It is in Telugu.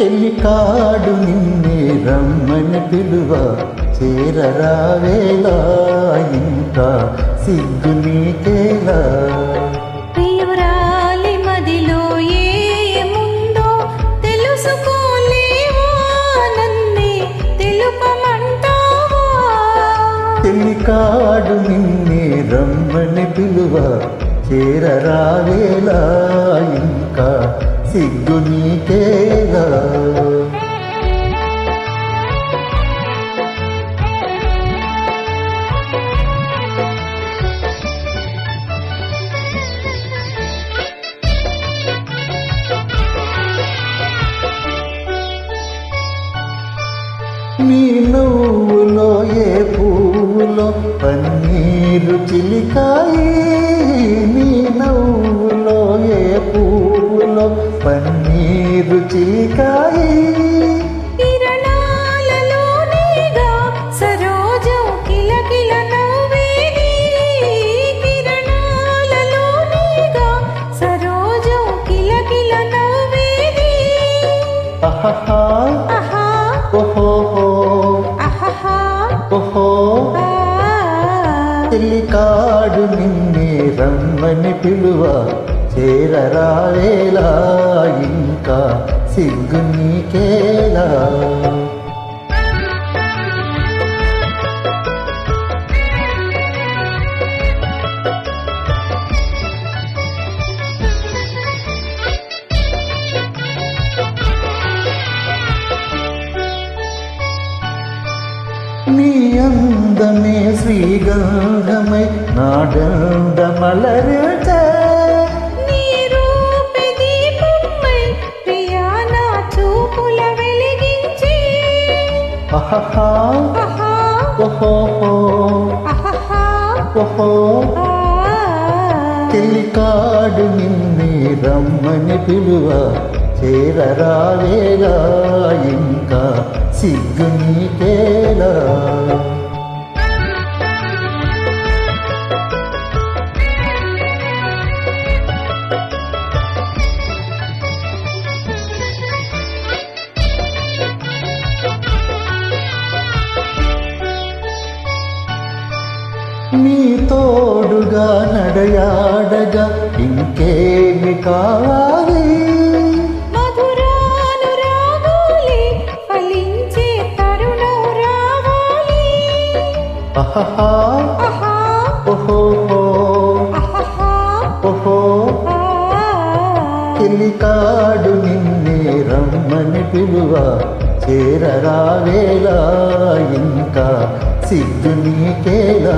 పెళ్ళికాడు నిన్నే రమ్మని పిలువ చేరరావేలా ఇంకా సిగ్గు నీకేలా ప్రియురాలి మదిలో ఏముందో తెలుసుకోలేవా నన్నే తెలుపమంటావా పెళ్ళికాడు నిన్నే రమ్మని పిలువ చేరరావేలా ఇంకా సిగ్గు నీకేలా నీ నువ్వులో ఏ పువ్వులో పన్నీరు చిలికాయి నీ నవ్వులో ఏ పువ్వులో పన్నీరు చిలికాయి కిరణాలలోనేగా సరోజం కిలకిల నవ్వేది కిరణాలలోనేగా సరోజం కిలకిల నవ్వేది ఆహా ఆహా ఓహో ఆహా ఓహో ఆ పెళ్ళికాడు నిన్నే రమ్మని పిలువ చేరరావేలా ఇంకా సిగ్గు నీకేలా నీ అందమే శ్రీగంధమై నాడంద మలరితే నీ రూపే దీపమై ప్రియా నా చూపుల వెలిగించి ఆహా ఆహా ఓహో ఆహా ఓహో ఆ పెళ్ళికాడు నిన్నే రమ్మని పిలువ చేరరావేలా ఇంకా సిగ్గు నీకేలా నీ తోడుగా నడయాడగా ఇంకేమి కావాలి మధురానురాగాలే ఫలించే తరుణం రావాలి ఆహా ఆహా ఓహో ఆహా ఓహో ఆ పెళ్ళికాడు నిన్నే రమ్మని పిలువ చేరరావేలా ఇంకా సిగ్గు నీకేలా